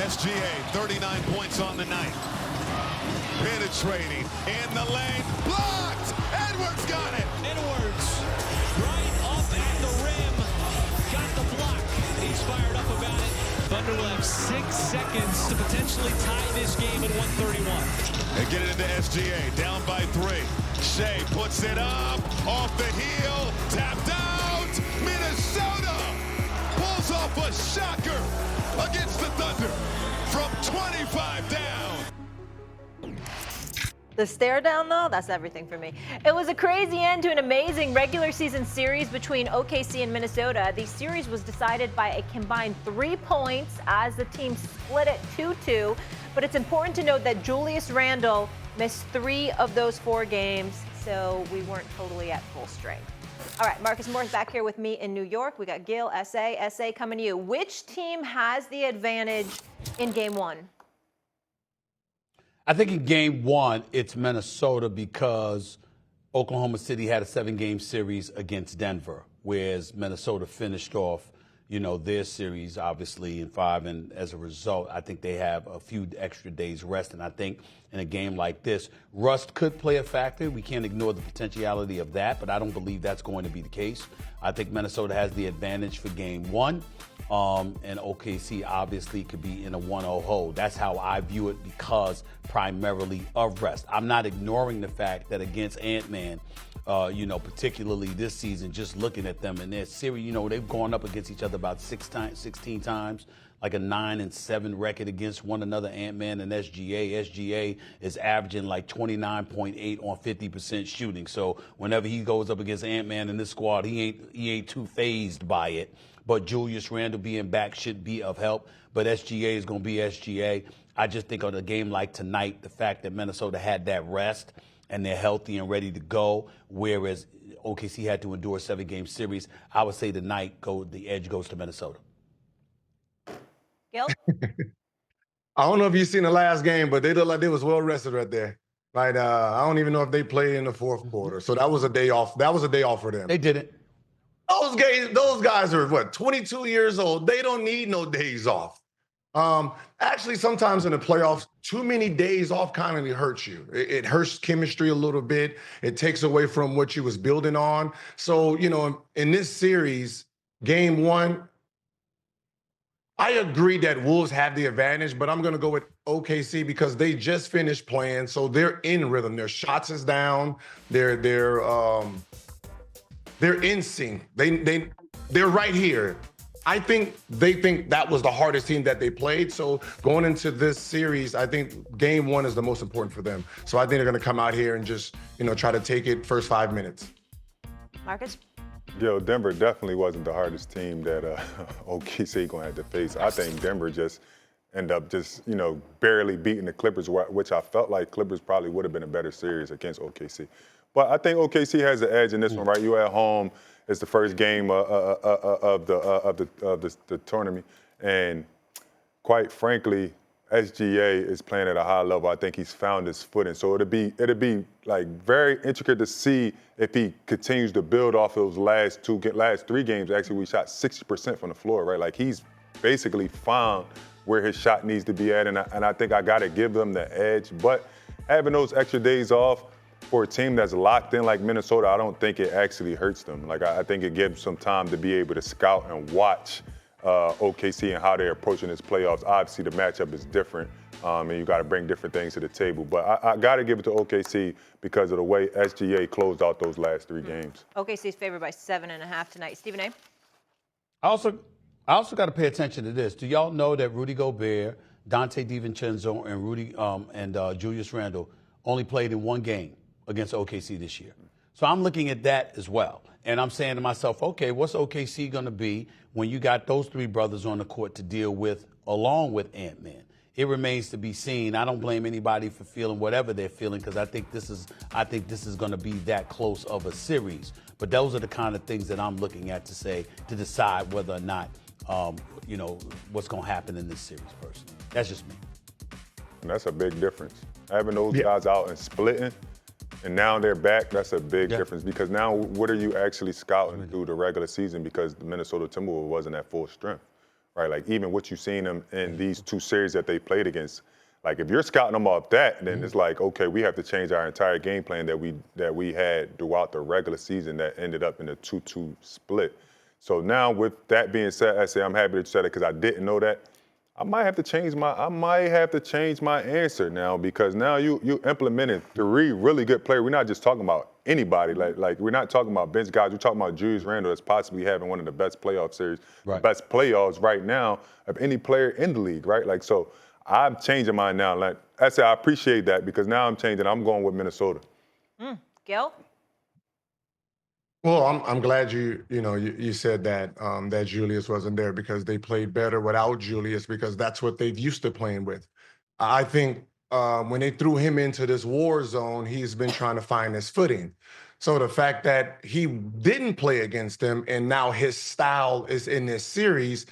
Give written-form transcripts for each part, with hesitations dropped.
SGA, 39 points on the night. Penetrating in the lane, blocked. Edwards got it. Edwards, right up at the rim, got the block. He's fired up about it. Thunder will have 6 seconds to potentially tie this game at 131. They get it into SGA, down by 3. Shea puts it up, off the heel, tapped out. Minnesota pulls off a shocker against the Thunder from 25 down. The stare down, though, that's everything for me. It was a crazy end to an amazing regular season series between OKC and Minnesota. The series was decided by a combined 3 points as the team split it 2-2. But it's important to note that Julius Randle missed 3 of those 4 games, so we weren't totally at full strength. All right, Marcus Moore's back here with me in New York. We got Gil, SA coming to you. Which team has the advantage in Game 1? I think in Game 1, it's Minnesota because Oklahoma City had a 7-game series against Denver, whereas Minnesota finished off, their series obviously in 5. And as a result, I think they have a few extra days rest. And I think in a game like this, rust could play a factor. We can't ignore the potentiality of that, but I don't believe that's going to be the case. I think Minnesota has the advantage for Game 1. And OKC obviously could be in a 1-0 hole. That's how I view it because primarily of rest. I'm not ignoring the fact that against Ant-Man, particularly this season, just looking at them in their series, they've gone up against each other about 16 times, like a 9-7 record against one another, Ant-Man and SGA. SGA is averaging like 29.8 on 50% shooting. So whenever he goes up against Ant-Man in this squad, he ain't too fazed by it. But Julius Randle being back should be of help. But SGA is going to be SGA. I just think on a game like tonight, the fact that Minnesota had that rest and they're healthy and ready to go, whereas OKC had to endure a 7-game series, I would say tonight the edge goes to Minnesota. Gil? I don't know if you've seen the last game, but they look like they was well rested right there. Right? I don't even know if they played in the fourth quarter. So that was a day off. That was a day off for them. They didn't. Those guys are, 22 years old. They don't need no days off. Actually, sometimes in the playoffs, too many days off kind of hurts you. It hurts chemistry a little bit. It takes away from what you was building on. So, in this series, Game 1, I agree that Wolves have the advantage, but I'm going to go with OKC because they just finished playing, so they're in rhythm. Their shots is down. They're in sync. They're right here. I think they think that was the hardest team that they played. So going into this series, I think Game 1 is the most important for them. So I think they're going to come out here and just, try to take it first 5 minutes. Marcus? Denver definitely wasn't the hardest team that OKC going to have to face. I think Denver just end up barely beating the Clippers, which I felt like Clippers probably would have been a better series against OKC. But I think OKC has the edge in this one, right? You're at home. It's the first game of the tournament, and quite frankly, SGA is playing at a high level. I think he's found his footing. So it'd be like very intricate to see if he continues to build off those last 3 games. Actually, we shot 60% from the floor, right? Like he's basically found where his shot needs to be at, and I think I got to give them the edge. But having those extra days off for a team that's locked in like Minnesota, I don't think it actually hurts them. Like I think it gives them time to be able to scout and watch OKC and how they're approaching this playoffs. Obviously, the matchup is different, and you got to bring different things to the table. But I got to give it to OKC because of the way SGA closed out those last 3 games. OKC's favored by 7.5 tonight. Stephen A. I also got to pay attention to this. Do y'all know that Rudy Gobert, Dante DiVincenzo, and Julius Randle only played in 1 game against OKC this year? So I'm looking at that as well. And I'm saying to myself, okay, what's OKC going to be when you got those 3 brothers on the court to deal with along with Ant-Man? It remains to be seen. I don't blame anybody for feeling whatever they're feeling because I think this is going to be that close of a series. But those are the kind of things that I'm looking at to decide whether or not, what's going to happen in this series personally. That's just me. And that's a big difference. Having those guys out and splitting, and now they're back, that's a big difference because now what are you actually scouting through the regular season because the Minnesota Timberwolves wasn't at full strength, right? Like even what you've seen them in these two series that they played against. Like if you're scouting them off that, then it's like, okay, we have to change our entire game plan that we had throughout the regular season that ended up in a 2-2 split. So now with that being said, I say I'm happy that you said it because I didn't know that. I might have to change my answer now because now you implemented 3 really good players. We're not just talking about anybody. Like we're not talking about bench guys. We're talking about Julius Randle that's possibly having one of the best playoff series, the best playoffs right now of any player in the league, right? Like so. I'm changing mine now. Like I said, I appreciate that because now I'm changing. I'm going with Minnesota. Gil? Well, I'm glad you said that that Julius wasn't there because they played better without Julius because that's what they've used to playing with. I think when they threw him into this war zone, he's been trying to find his footing. So the fact that he didn't play against them and now his style is in this series,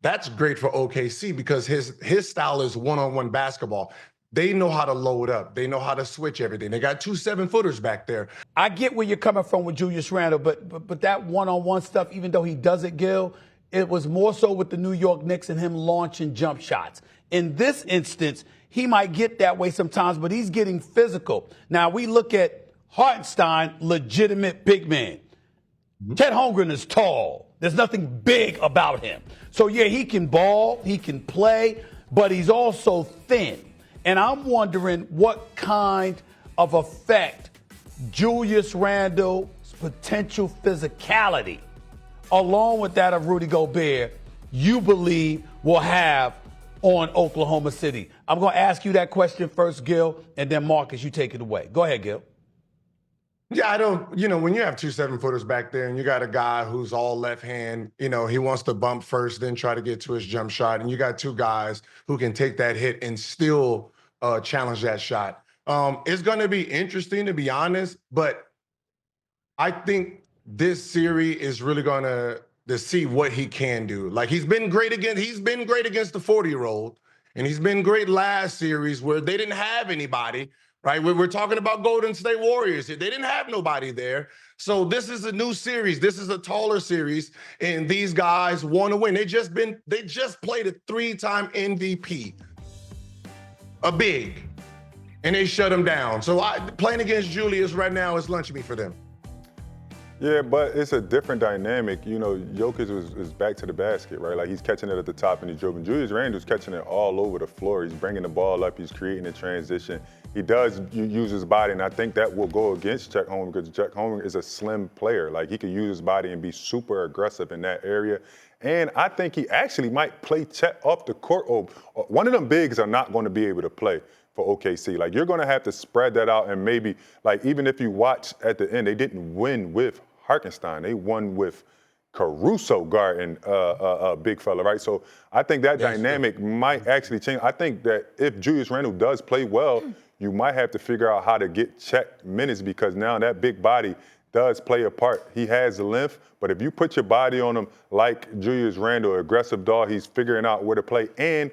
that's great for OKC because his style is one-on-one basketball. They know how to load up. They know how to switch everything. They got 2 7-footers back there. I get where you're coming from with Julius Randle, but that one-on-one stuff, even though he does it, Gil, it was more so with the New York Knicks and him launching jump shots. In this instance, he might get that way sometimes, but he's getting physical. Now, we look at Hartenstein, legitimate big man. Chet Holmgren is tall. There's nothing big about him. So, yeah, he can ball, he can play, but he's also thin. And I'm wondering what kind of effect Julius Randle's potential physicality, along with that of Rudy Gobert, you believe will have on Oklahoma City. I'm going to ask you that question first, Gil, and then Marcus, you take it away. Go ahead, Gil. Yeah, I don't, when you have 2 7-footers back there and you got a guy who's all left hand, he wants to bump first, then try to get to his jump shot. And you got 2 guys who can take that hit and still challenge that shot. It's going to be interesting, to be honest, but I think this series is really going to see what he can do. Like he's been great against the 40-year-old, and he's been great last series where they didn't have anybody. Right, we're talking about Golden State Warriors here. They didn't have nobody there. So this is a new series. This is a taller series, and these guys want to win. They just played a 3-time MVP, a big, and they shut him down. So playing against Julius right now is lunch meat for them. Yeah, but it's a different dynamic. Jokic is back to the basket, right? Like he's catching it at the top and he's dribbling. Julius Randle's catching it all over the floor. He's bringing the ball up. He's creating a transition. He does use his body, and I think that will go against Chet Holmgren because Chet Holmgren is a slim player. Like he can use his body and be super aggressive in that area. And I think he actually might play Chet off the court. One of them bigs are not going to be able to play for OKC. Like you're going to have to spread that out, and maybe like even if you watch at the end, they didn't win with Hartenstein. They won with Caruso guarding a big fella, right? So I think that dynamic might actually change. I think that if Julius Randle does play well, you might have to figure out how to get Chet minutes because now that big body does play a part. He has the length, but if you put your body on him like Julius Randle, aggressive dog, he's figuring out where to play. And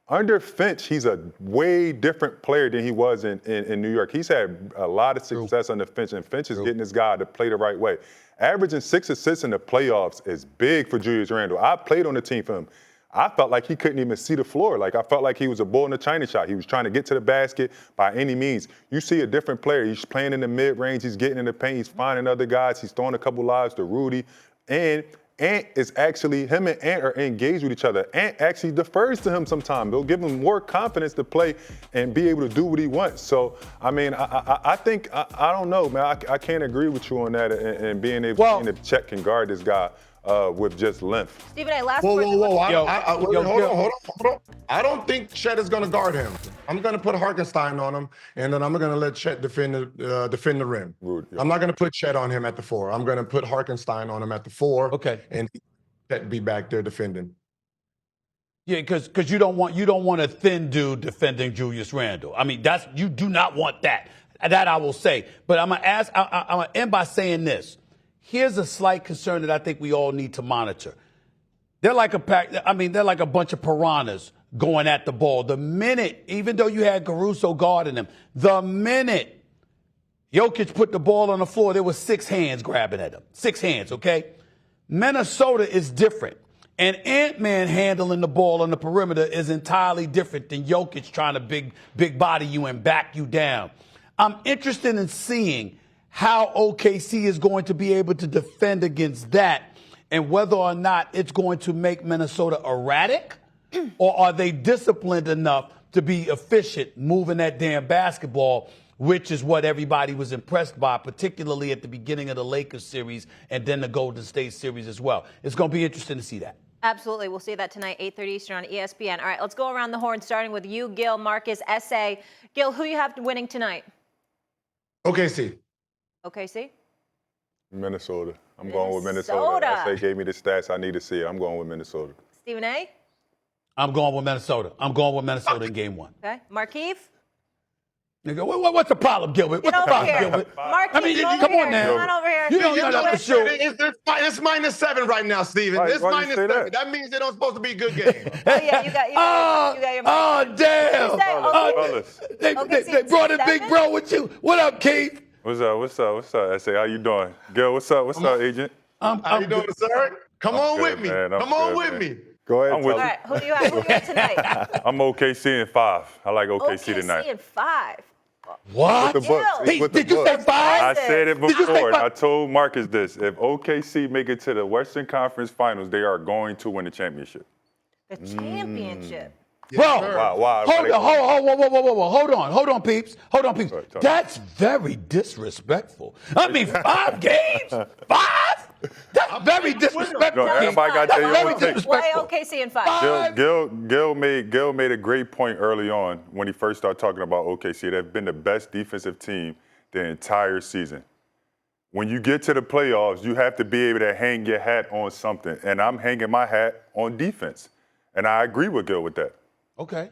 under Finch, he's a way different player than he was in New York. He's had a lot of success under Finch, and Finch is getting this guy to play the right way. Averaging 6 assists in the playoffs is big for Julius Randle. I played on the team for him. I felt like he couldn't even see the floor. Like I felt like he was a bull in a china shop. He was trying to get to the basket by any means. You see a different player. He's playing in the mid-range. He's getting in the paint. He's finding other guys. He's throwing a couple lobs to Rudy. And Ant is actually, him and Ant are engaged with each other. Ant actually defers to him sometimes. They'll give him more confidence to play and be able to do what he wants. So, I mean, I think, I don't know, man. I can't agree with you on that and being able to Chet can guard this guy with just length. Stephen A. last Whoa. Hold on. I don't think Chet is going to guard him. I'm going to put Hartenstein on him, and then I'm going to let Chet defend the rim. Rude, yeah. I'm not going to put Chet on him at the 4. I'm going to put Hartenstein on him at the 4. Okay. And Chet be back there defending. Yeah, because you don't want a thin dude defending Julius Randle. I mean, you do not want that. That I will say. But I'm gonna end by saying this. Here's a slight concern that I think we all need to monitor. They're like a bunch of piranhas going at the ball. The minute, even though you had Caruso guarding them, the minute Jokic put the ball on the floor, there was 6 hands grabbing at him. 6 hands, okay? Minnesota is different. And Ant-Man handling the ball on the perimeter is entirely different than Jokic trying to big body you and back you down. I'm interested in seeing how OKC is going to be able to defend against that and whether or not it's going to make Minnesota erratic or are they disciplined enough to be efficient moving that damn basketball, which is what everybody was impressed by, particularly at the beginning of the Lakers series and then the Golden State series as well. It's going to be interesting to see that. Absolutely. We'll see that tonight, 8:30 Eastern on ESPN. All right, let's go around the horn, starting with you, Gil, Marcus, S.A. Gil, who you have winning tonight? OKC. OKC? Minnesota. I'm going with Minnesota. Minnesota. SA gave me the stats I need to see. I'm going with Minnesota. Stephen A.? I'm going with Minnesota. I'm going with Minnesota in game one. Okay. Markeith? Nigga, what's the problem, Gilbert? What's the problem, Gilbert? Markeith, I mean, come on now. Come on over here. You don't know that for sure. It's -7 right now, Steven. It's -7. That means they don't supposed to be a good game. Oh, yeah, you got your Oh, damn. Fellas. They brought in Big Bro with you. What up, Keith? What's up, SA? How you doing? Gil, what's up, agent? How you doing, sir? Come on with me. Come on with me. Go ahead. All right, who do you have tonight? I'm OKC in 5. I like OKC tonight. OKC in 5. What? With the Bucks. Hey, With the did you say Bucks. 5? I said it you say before, and 5? I told Marcus this. If OKC make it to the Western Conference Finals, they are going to win the championship. The championship. Bro, Wow. hold on, peeps. That's very disrespectful. I mean, 5 games? 5? That's very disrespectful. No, everybody got their own take. Why OKC in 5? Gil made a great point early on when he first started talking about OKC. They've been the best defensive team the entire season. When you get to the playoffs, you have to be able to hang your hat on something. And I'm hanging my hat on defense. And I agree with Gil with that. Okay.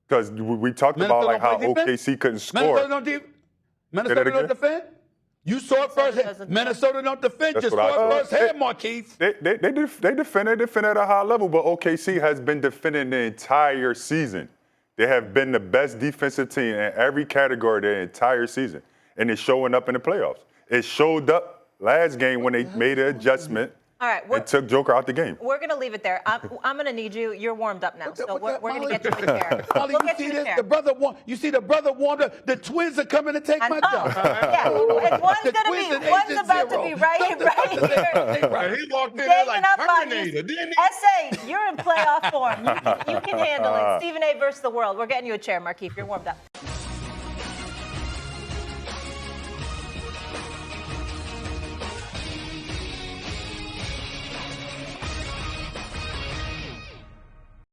Because we talked about like how OKC couldn't score. Minnesota don't defend? You saw it first. Minnesota don't defend. That's Just what I saw it thought. firsthand, Markeith. They defend at a high level, but OKC has been defending the entire season. They have been the best defensive team in every category the entire season, and it's showing up in the playoffs. It showed up last game when they made an adjustment. All right, and took Joker out the game. We're going to leave it there. I'm going to need you. You're warmed up now, so we're going to get you a chair. Molly, We'll get you a chair. You see the brother warmed up. The twins are coming to take my job. Yeah, and one's about to be right here. He walked in there like Terminator, didn't he? S.A., you're in playoff form. You can handle it. Stephen A. versus the world. We're getting you a chair, Markeith. You're warmed up.